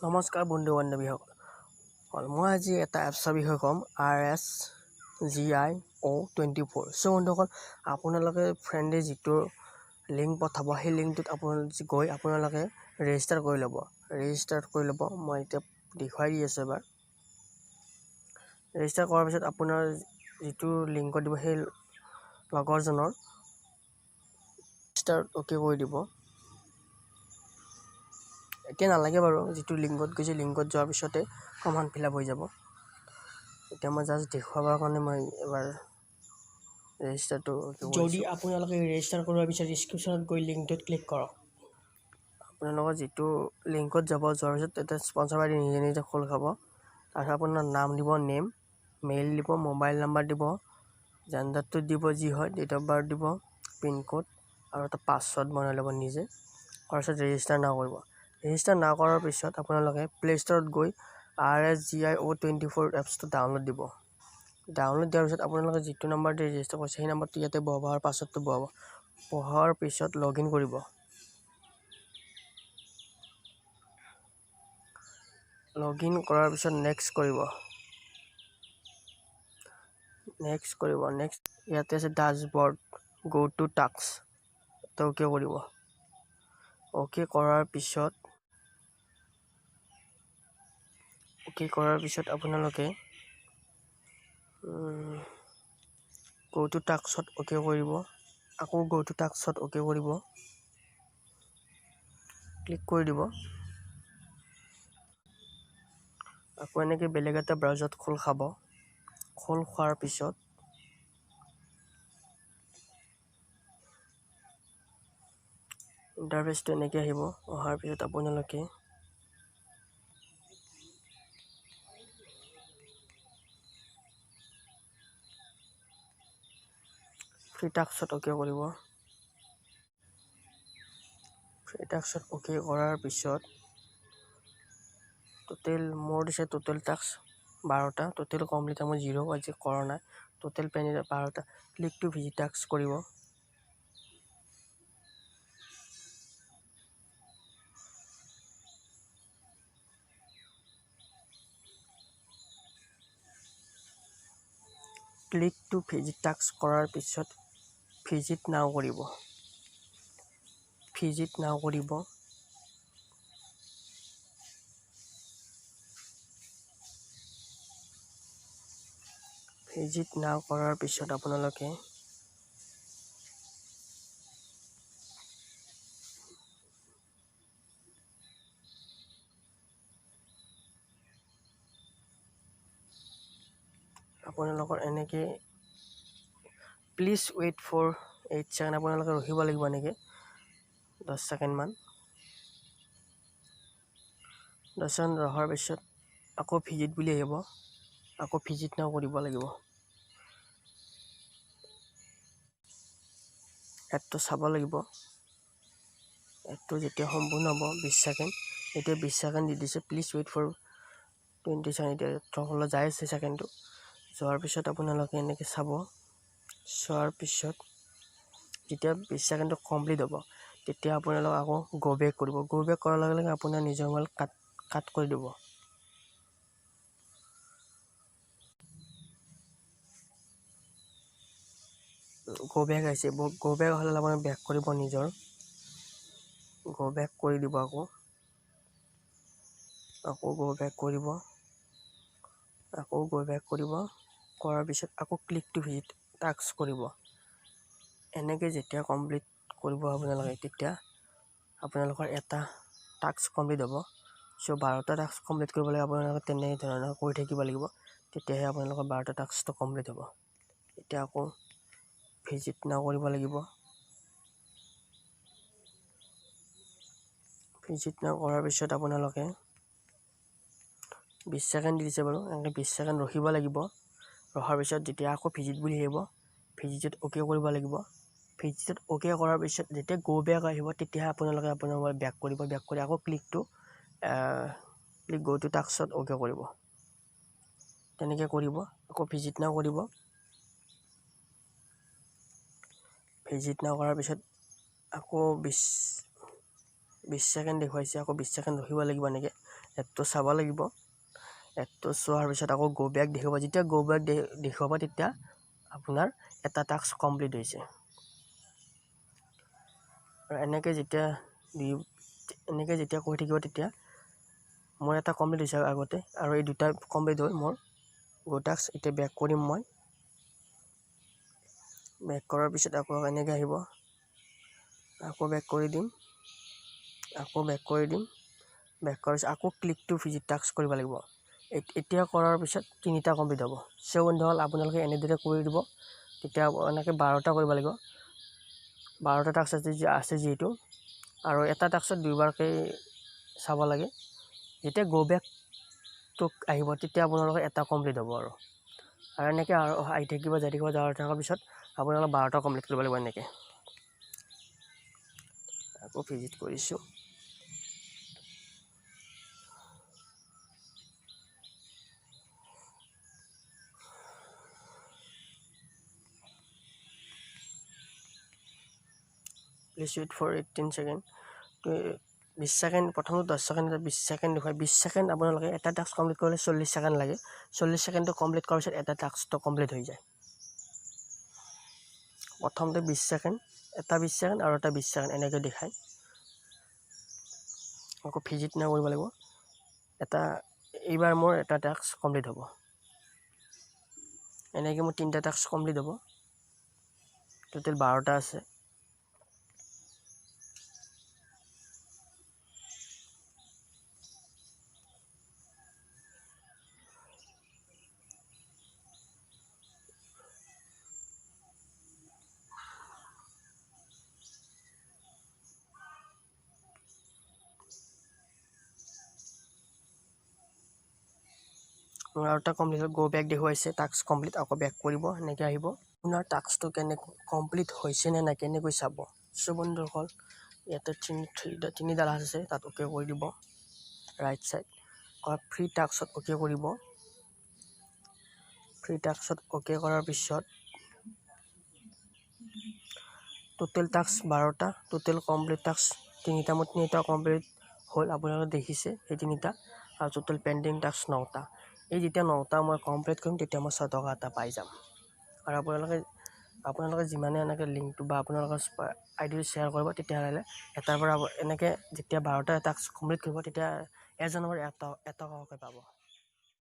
নমস্কাৰ বন্ধু বান্ধৱীসকল, মই আজি এটা এপছৰ বিষয়ে ক'ম, RSGIO24। বন্ধুসকল, আপোনালোকে ফ্ৰেণ্ডে যিটো লিংক পঠাব, সেই লিংকটোত আপোনালোকে ৰেজিষ্টাৰ কৰি ল'ব। মই এতিয়া দেখুৱাই দি আছোঁ এবাৰ। ৰেজিষ্টাৰ কৰাৰ পিছত আপোনাৰ যিটো লিংকত দিব, সেই লগৰজনৰ ৰেজিষ্টাৰ অ'কে কৰি দিব। এতিয়া নালাগে বাৰু, যিটো লিংকত গৈছে, লিংকত যোৱাৰ পিছতে ফৰ্মখন ফিল আপ হৈ যাব। এতিয়া মই জাষ্ট দেখুৱাবৰ কাৰণে মই এবাৰ ৰেজিষ্টাৰটো যদি আপোনালোকে ৰেজিষ্টাৰ কৰাৰ পিছত ডিছক্ৰিপশ্যনত গৈ লিংকটোত ক্লিক কৰক। আপোনালোকৰ যিটো লিংকত যোৱাৰ পিছত তাতে স্পনচৰ আইডি নিজে নিজে খোল খাব। তাৰপিছত আপোনাৰ নাম দিব, নেম, মেইল দিব, মোবাইল নাম্বাৰ দিব, জেণ্ডাৰটো দিব যি হয়, ডেট অফ বাৰ্থ দিব, পিনক'ড আৰু এটা পাছৱৰ্ড বনাই ল'ব নিজে। তাৰপিছত ৰেজিষ্টাৰ নাও কৰিব। ৰেজিষ্টাৰ নাও কৰাৰ পিছত আপোনালোকে প্লে' ষ্টৰত গৈ RSGIO24 এপছটো ডাউনলোড দিব। ডাউনলোড দিয়াৰ পিছত আপোনালোকে যিটো নাম্বাৰ দি ৰেজিষ্টাৰ কৰিছে, সেই নাম্বাৰটো ইয়াতে বহাব আৰু পাছৱৰ্ডটো বহাব। বহোৱাৰ পিছত লগ ইন কৰিব। লগ ইন কৰাৰ পিছত নেক্সট কৰিব। নেক্সট ইয়াতে আছে ডাছবৰ্ড, গো টু টাস্ক, অ'কে কৰিব। অ'কে কৰাৰ পিছত আপোনালোকে গো টু টাস্কত অ'কে কৰিব। আকৌ গো টু টাস্কত অ'কে কৰিব, ক্লিক কৰি দিব। আকৌ এনেকৈ বেলেগ এটা ব্ৰাউজাৰত খোল খাব। খোল খোৱাৰ পিছত ইণ্টাৰফেচটো এনেকৈ আহিব। অহাৰ পিছত আপোনালোকে ফ্ৰী টাস্কত অ'কে কৰিব। ফ্ৰী টাস্কত অ'কে কৰাৰ পিছত মোৰ দিছে টোটেল টাস্ক 12টা। টোটেল কমপ্লিট মই 0 আজি কৰা নাই। টোটেল পেণ্ডিং 12টা। ক্লিক টু ভিজিট টাস্ক কৰিব। ক্লিক টু ভিজিট টাস্ক কৰাৰ পিছত ভিজিট নাও কৰিব। ভিজিট নাও কৰাৰ পিছত আপোনালোকে এনেকৈ প্লিজ ৱেইট ফৰ 8 ছেকেণ্ড, আপোনালোকে ৰখিব লাগিব এনেকৈ 10 ছেকেণ্ডমান। 10 ছেকেণ্ড ৰখাৰ পিছত আকৌ ভিজিট বুলি আহিব। আকৌ ভিজিট নাও কৰিব লাগিব। এডটো চাব লাগিব। এডটো যেতিয়া সম্পূৰ্ণ হ'ব 20 ছেকেণ্ড, এতিয়া 20 ছেকেণ্ড দি দিছে। প্লিজ ৱেইট ফৰ 20 ছেকেণ্ড, এতিয়া তললৈ যাই আছে ছেকেণ্ডটো। যোৱাৰ পিছত আপোনালোকে এনেকৈ চাব। চোৱাৰ পিছত যেতিয়া 20 ছেকেণ্ডটো কমপ্লিট হ'ব, তেতিয়া আপোনালোকে আকৌ গো বেক কৰিব। গো বেক কৰাৰ লগে লগে আপোনাৰ নিজৰ মোবাইল কাট কৰি দিব। গো বেক আহিছে। গো বেক হ'লে আপুনি বেক কৰিব নিজৰ। গো বেক কৰি দিব। আকৌ গো বেক কৰিব। কৰাৰ পিছত আকৌ ক্লিক টু ভিজিট টাস্ক কৰিব। এনেকৈ যেতিয়া কমপ্লিট কৰিব আপোনালোকে, তেতিয়া আপোনালোকৰ এটা টাস্ক কমপ্লিট হ'ব। 12টা টাস্ক কমপ্লিট কৰিব লাগে। আপোনালোকে তেনেধৰণৰ কৰি থাকিব লাগিব, তেতিয়াহে আপোনালোকৰ 12টা টাস্কটো কমপ্লিট হ'ব। এতিয়া আকৌ ভিজিট নাও কৰিব লাগিব। ভিজিট নাও কৰাৰ পিছত আপোনালোকে 20 ছেকেণ্ড দি দিছে বাৰু, এনেকৈ 20 ছেকেণ্ড ৰখিব লাগিব। ৰখাৰ পিছত যেতিয়া আকৌ ভিজিট বুলি আহিব, ভিজিটত অ'কে কৰিব লাগিব। ভিজিটত অ'কে কৰাৰ পিছত যেতিয়া গো বেক আহিব, তেতিয়াহে আপোনালোকে আপোনাৰ মোবাইল বেক কৰিব। বেক কৰি আকৌ ক্লিক গো টু টাস্কত অ'কে কৰিব। তেনেকৈ কৰিব। আকৌ ভিজিট নাও কৰিব। ভিজিট নাও কৰাৰ পিছত আকৌ 20 ছেকেণ্ড দেখুৱাইছে, আকৌ 20 ছেকেণ্ড ৰখিব লাগিব এনেকৈ। এপটো চাব লাগিব, এপটো চোৱাৰ পিছত আকৌ গো বেক দেখুৱাব। যেতিয়া গো বেক দেখুৱাব তেতিয়া আপোনাৰ এটা টাস্ক কমপ্লিট হৈছে। আৰু এনেকৈ যেতিয়া কৰি থাকিব তেতিয়া মোৰ এটা কমপ্লিট হৈছে আগতে, আৰু এই দুটা কমপ্লিট হ'ল মোৰ গো টাস্ক। এতিয়া বেক কৰিম মই। বেক কৰাৰ পিছত আকৌ এনেকৈ আহিব, আকৌ বেক কৰি দিম, বেক কৰাৰ পিছত আকৌ ক্লিক টু ভিজিট টাস্ক কৰিব লাগিব। এতিয়া কৰাৰ পিছত 3টা কমপ্লিট হ'ব। বন্ধুসকল আপোনালোকে এনেদৰে কৰি দিব। তেতিয়া এনেকৈ 12টা কৰিব লাগিব, 12টা টাস্ক আছে যিহেতু, আৰু এটা টাস্কত 2বাৰকৈ চাব লাগে। যেতিয়া গো বেকটো আহিব তেতিয়া আপোনালোকে এটা কমপ্লিট হ'ব। আৰু এনেকৈ আৰু আহি থাকিব, যাই থকাৰ পিছত আপোনালোকে 12টা কমপ্লিট কৰিব লাগিব এনেকৈ। আকৌ ভিজিট কৰিছোঁ। Please wait for 18 second. 20 second, প্ৰথমত 10 ছেকেণ্ড, 20 ছেকেণ্ড দেখুৱাই। 20 ছেকেণ্ড আপোনালোকে এটা টাস্ক কমপ্লিট কৰিলে 40 ছেকেণ্ড লাগে। 40 ছেকেণ্ডটো কমপ্লিট কৰাৰ পিছত এটা টাস্কটো কমপ্লিট হৈ যায়। প্ৰথমতে 20 ছেকেণ্ড, এটা 20 ছেকেণ্ড আৰু এটা 20 ছেকেণ্ড এনেকৈ দেখায়। আকৌ ভিজিট নাও কৰিব লাগিব। এইবাৰ মোৰ এটা টাস্ক কমপ্লিট হ'ব। এনেকৈ মোৰ 3টা টাস্ক কমপ্লিট হ'ব। টোটেল 12টা আছে। মোৰ আৰু এটা কমপ্লিট হ'ল, গো বেক দেখুৱাইছে, টাস্ক কমপ্লিট। আকৌ বেক কৰিব, এনেকৈ আহিব। আপোনাৰ টাস্কটো কমপ্লিট হৈছে নে নাই কেনেকৈ চাব? বন্ধুসকল ইয়াতে 3ডাল আছে, তাত অ'কে কৰি দিব। ৰাইট ছাইড ফ্ৰী টাস্কত অ'কে কৰিব। ফ্ৰী টাস্কত অ'কে কৰাৰ পিছত টোটেল টাস্ক 12টা, টোটেল কমপ্লিট টাস্ক 3টা। মোৰ 3টা কমপ্লিট হ'ল, আপোনালোকে দেখিছে সেই 3টা। আৰু টোটেল পেণ্ডিং টাস্ক 9টা। এই যেতিয়া 9টা মই কমপ্লিট কৰিম তেতিয়া মই 6 টকা এটা পাই যাম। আৰু আপোনালোকে যিমানে এনেকৈ লিংকটো বা আপোনালোকৰ আইডিটো শ্বেয়াৰ কৰিব, তেতিয়াহ'লে এটাৰ পৰা এনেকৈ যেতিয়া 12টা টাস্ক কমপ্লিট কৰিব তেতিয়া এজনৰ পৰা 1 টকাকৈ পাব।